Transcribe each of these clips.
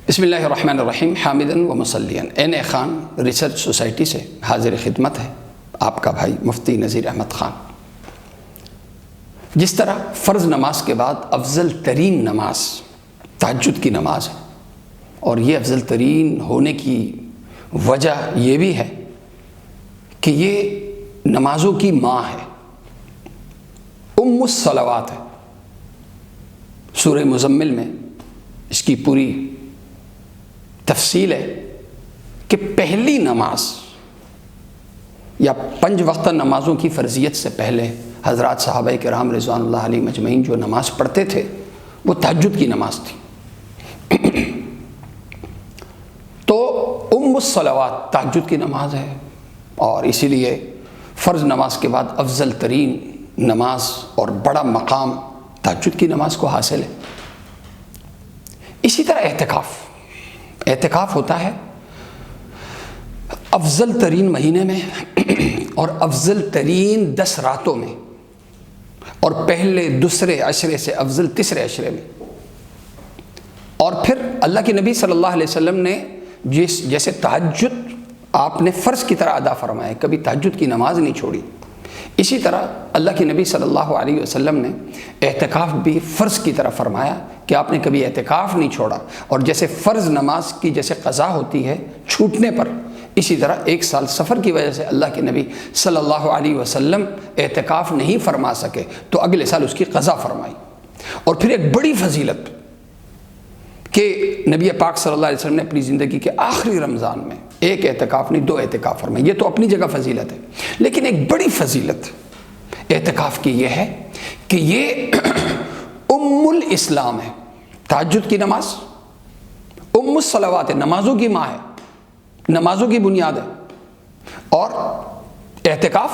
بسم اللہ الرحمن الرحیم حامدن و مصلیان این اے خان ریسرچ سوسائٹی سے حاضر خدمت ہے آپ کا بھائی مفتی نذیر احمد خان۔ جس طرح فرض نماز کے بعد افضل ترین نماز تہجد کی نماز ہے، اور یہ افضل ترین ہونے کی وجہ یہ بھی ہے کہ یہ نمازوں کی ماں ہے، ام الصلوات ہے۔ سورہ مزمل میں اس کی پوری تفصیل ہے کہ پہلی نماز یا 5 وقتہ نمازوں کی فرضیت سے پہلے حضرات صحابہ کرام رضوان اللہ علیہم اجمعین جو نماز پڑھتے تھے وہ تہجد کی نماز تھی۔ تو ام الصلوات تہجد کی نماز ہے، اور اسی لیے فرض نماز کے بعد افضل ترین نماز اور بڑا مقام تہجد کی نماز کو حاصل ہے۔ اسی طرح اعتکاف ہوتا ہے افضل ترین مہینے میں اور افضل ترین 10 راتوں میں، اور پہلے دوسرے عشرے سے افضل تیسرے عشرے میں۔ اور پھر اللہ کے نبی صلی اللہ علیہ وسلم نے جیسے تہجد آپ نے فرض کی طرح ادا فرمایا، کبھی تہجد کی نماز نہیں چھوڑی، اسی طرح اللہ کے نبی صلی اللہ علیہ وسلم نے اعتکاف بھی فرض کی طرح فرمایا کہ آپ نے کبھی اعتکاف نہیں چھوڑا۔ اور جیسے فرض نماز کی جیسے قضا ہوتی ہے چھوٹنے پر، اسی طرح 1 سال سفر کی وجہ سے اللہ کے نبی صلی اللہ علیہ وسلم اعتکاف نہیں فرما سکے تو اگلے سال اس کی قضا فرمائی۔ اور پھر ایک بڑی فضیلت کہ نبی پاک صلی اللہ علیہ وسلم نے اپنی زندگی کے آخری رمضان میں 1 اعتکاف نہیں 2 اعتکاف فرمائے۔ یہ تو اپنی جگہ فضیلت ہے، لیکن ایک بڑی فضیلت اعتکاف کی یہ ہے کہ یہ ام الاسلام ہے۔ تہجد کی نماز ام الصلوات ہے، نمازوں کی ماں ہے، نمازوں کی بنیاد ہے، اور اعتکاف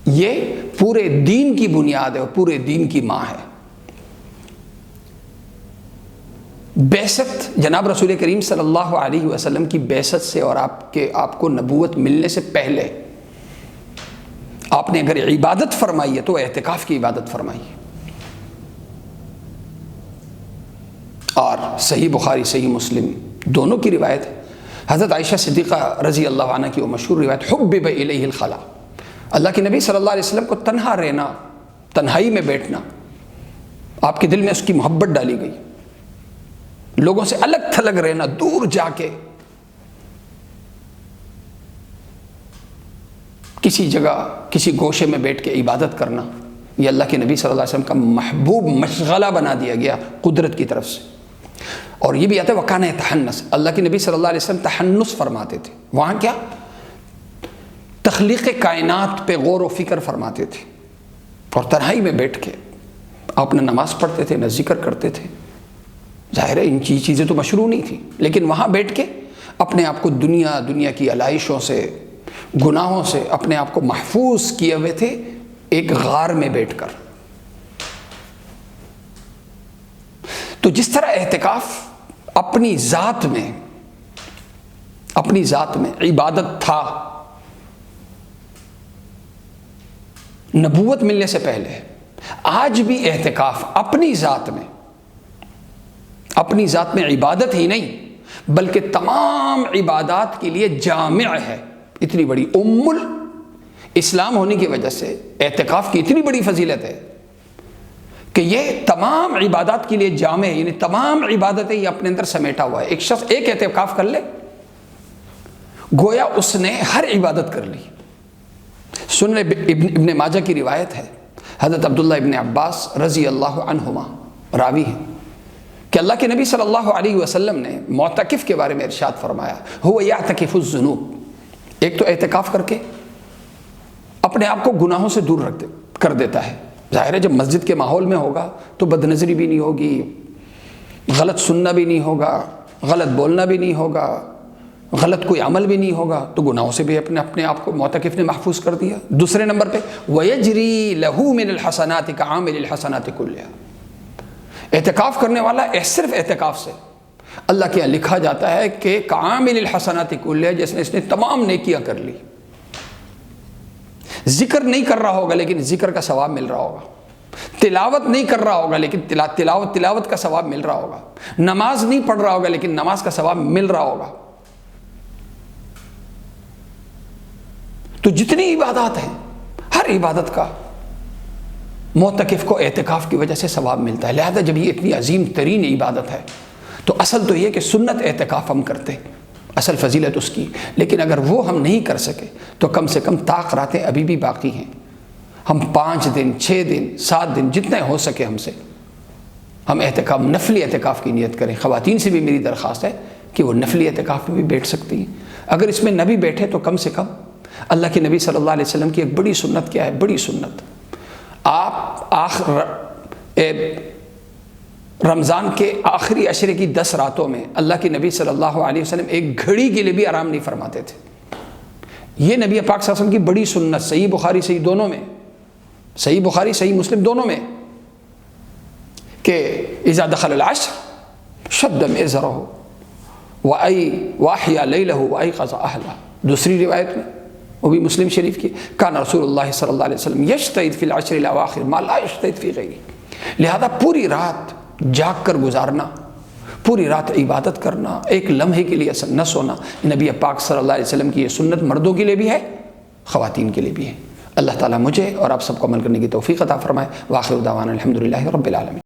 یہ پورے دین کی بنیاد ہے اور پورے دین کی ماں ہے۔ بعثت جناب رسول کریم صلی اللہ علیہ وسلم کی بعثت سے اور آپ کو نبوت ملنے سے پہلے آپ نے اگر عبادت فرمائی ہے تو اعتکاف کی عبادت فرمائی ہے۔ اور صحیح بخاری صحیح مسلم دونوں کی روایت ہے، حضرت عائشہ صدیقہ رضی اللہ عنہ کی وہ مشہور روایت، حبب الیہ الخلا، اللہ کے نبی صلی اللہ علیہ وسلم کو تنہا رہنا، تنہائی میں بیٹھنا، آپ کے دل میں اس کی محبت ڈالی گئی، لوگوں سے الگ تھلگ رہنا، دور جا کے کسی جگہ کسی گوشے میں بیٹھ کے عبادت کرنا، یہ اللہ کے نبی صلی اللہ علیہ وسلم کا محبوب مشغلہ بنا دیا گیا قدرت کی طرف سے۔ اور یہ بھی آتا ہے وَكَانَ يَتَحَنَّسُ، اللہ کے نبی صلی اللہ علیہ وسلم تحنس فرماتے تھے، وہاں کیا تخلیق کائنات پہ غور و فکر فرماتے تھے، اور تنہائی میں بیٹھ کے اپنا نماز پڑھتے تھے، نہ ذکر کرتے تھے۔ ظاہر ہے ان چیزیں تو مشروع نہیں تھیں، لیکن وہاں بیٹھ کے اپنے آپ کو دنیا کی علائشوں سے، گناہوں سے اپنے آپ کو محفوظ کیے ہوئے تھے، ایک غار میں بیٹھ کر۔ تو جس طرح اعتکاف اپنی ذات میں عبادت تھا نبوت ملنے سے پہلے، آج بھی اعتکاف اپنی ذات میں عبادت ہی نہیں بلکہ تمام عبادات کے لیے جامع ہے۔ اتنی بڑی ام الاسلام ہونے کی وجہ سے اعتکاف کی اتنی بڑی فضیلت ہے کہ یہ تمام عبادات کے لیے جامع ہے، یعنی تمام عبادتیں یہ اپنے اندر سمیٹا ہوا ہے۔ ایک شخص ایک اعتکاف کر لے گویا اس نے ہر عبادت کر لی۔ سنن ابن ماجہ کی روایت ہے، حضرت عبداللہ ابن عباس رضی اللہ عنہما راوی ہیں کہ اللہ کے نبی صلی اللہ علیہ وسلم نے معتکف کے بارے میں ارشاد فرمایا، هو یعتکف الذنوب، ایک تو اعتکاف کر کے اپنے آپ کو گناہوں سے دور کر دیتا ہے۔ ظاہر ہے جب مسجد کے ماحول میں ہوگا تو بد نظری بھی نہیں ہوگی، غلط سننا بھی نہیں ہوگا، غلط بولنا بھی نہیں ہوگا، غلط کوئی عمل بھی نہیں ہوگا، تو گناہوں سے بھی اپنے آپ کو معتکف نے محفوظ کر دیا۔ دوسرے نمبر پہ وَيَجْرِي لَهُ مِنَ الْحَسَنَاتِ كَعَامِلِ الْحَسَنَاتِ كُلِّهَا، اعتکاف کرنے والا صرف اعتکاف سے اللہ کے یہاں لکھا جاتا ہے کہ کَعَامِلِ الْحَسَنَاتِ كُلِّهَا، جس نے اس نے تمام نیکیاں کر لی، ذکر نہیں کر رہا ہوگا لیکن ذکر کا ثواب مل رہا ہوگا، تلاوت نہیں کر رہا ہوگا لیکن تلاوت کا ثواب مل رہا ہوگا، نماز نہیں پڑھ رہا ہوگا لیکن نماز کا ثواب مل رہا ہوگا۔ تو جتنی عبادات ہیں ہر عبادت کا معتکف کو اعتکاف کی وجہ سے ثواب ملتا ہے۔ لہذا جب یہ اتنی عظیم ترین عبادت ہے تو اصل تو یہ کہ سنت اعتکاف ہم کرتے، اصل فضیلت اس کی، لیکن اگر وہ ہم نہیں کر سکے تو کم سے کم طاق راتیں ابھی بھی باقی ہیں۔ ہم 5 دن 6 دن 7 دن جتنے ہو سکے ہم سے ہم اعتکاف، نفلی اعتکاف کی نیت کریں۔ خواتین سے بھی میری درخواست ہے کہ وہ نفلی اعتکاف میں بھی بیٹھ سکتی ہیں۔ اگر اس میں نہ بھی بیٹھے تو کم سے کم اللہ کے نبی صلی اللہ علیہ وسلم کی ایک بڑی سنت کیا ہے، بڑی سنت، آپ رمضان کے آخری عشرے کی 10 راتوں میں اللہ کے نبی صلی اللہ علیہ وسلم ایک گھڑی کے لیے بھی آرام نہیں فرماتے تھے۔ یہ نبی پاک صلی اللہ علیہ وسلم کی بڑی سنت، صحیح بخاری صحیح دونوں میں، صحیح بخاری صحیح مسلم دونوں میں، کہ اذا دخل العشر شد مئزرہ واحیا لیلہ وایقظ اہلہ۔ دوسری روایت میں وہ بھی مسلم شریف کی، کان رسول اللہ صلی اللہ علیہ وسلم یجتہد فی العشر الاواخر ما لا یجتہد فی غیرہ۔ لہذا پوری رات جاگ کر گزارنا، پوری رات عبادت کرنا، ایک لمحے کے لیے نہ سونا، نبی پاک صلی اللہ علیہ وسلم کی یہ سنت مردوں کے لیے بھی ہے، خواتین کے لیے بھی ہے۔ اللہ تعالیٰ مجھے اور آپ سب کو عمل کرنے کی توفیق عطا فرمائے۔ وآخر دعوانا الحمدللہ رب العالمین۔